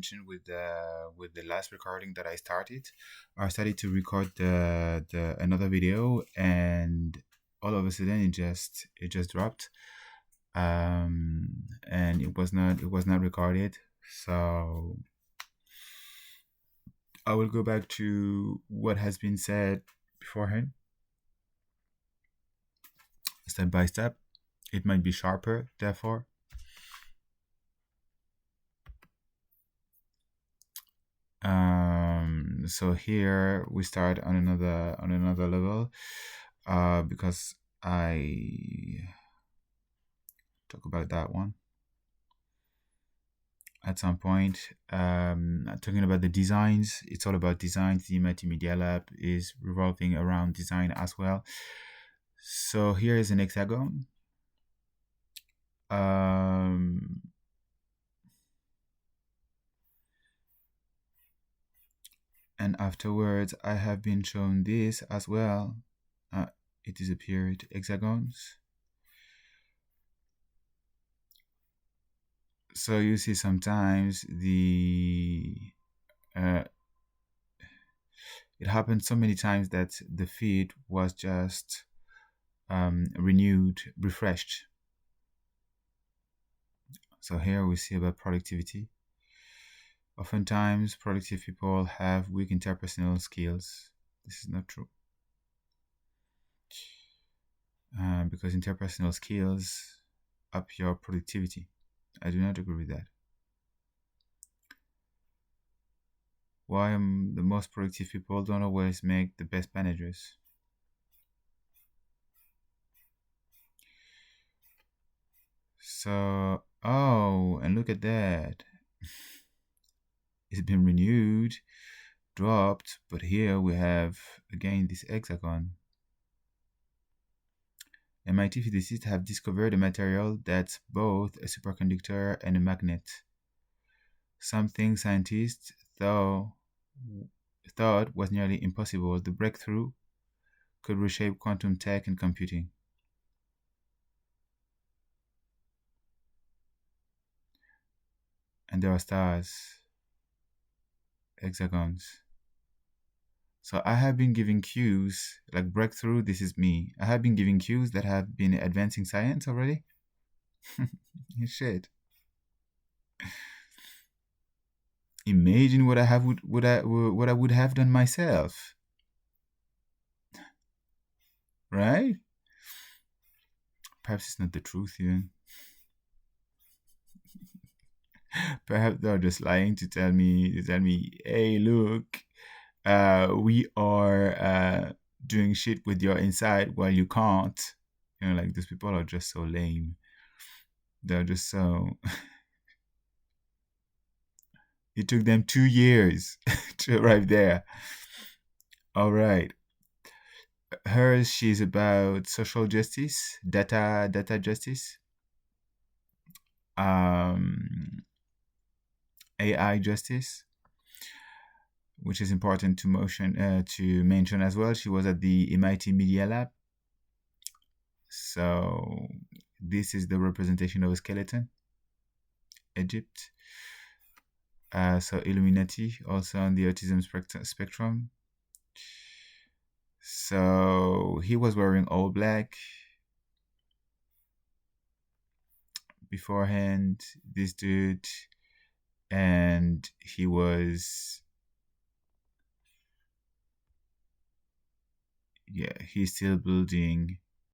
attention with the last recording that I started. I started to record the another video, and all of a sudden it just dropped. And it was not recorded. So I will go back to what has been said beforehand, step by step. It might be sharper, therefore. So here we start on another level, because I talk about that one at some point. Talking about the designs, it's all about design. The Multimedia Lab is revolving around design as well. So here is an hexagon. And afterwards, I have been shown this as well. It disappeared. Hexagons. So you see sometimes it happened so many times that the feed was just renewed, refreshed. So here we see about productivity. Oftentimes, productive people have weak interpersonal skills. This is not true. Because interpersonal skills up your productivity. I do not agree with that. Why the most productive people don't always make the best managers? So, oh, and look at that. It's been renewed, dropped, but here we have again this hexagon. MIT physicists have discovered a material that's both a superconductor and a magnet. Something scientists thought was nearly impossible. The breakthrough could reshape quantum tech and computing. And there are stars, hexagons. So I have been giving cues, like breakthrough, this is me. I have been giving cues that have been advancing science already. Shit. Imagine what I would have done myself. Right? Perhaps it's not the truth even. Perhaps they're just lying to tell me, hey, look, we are doing shit with your inside while you can't. Like these people are just so lame. They're just so. It took them 2 years to arrive there. All right. Hers, she's about social justice, data justice, AI justice, which is important to mention as well. She was at the MIT Media Lab. So this is the representation of a skeleton. Egypt. So Illuminati, also on the autism spectrum. So he was wearing all black. Beforehand, this dude, and he's still building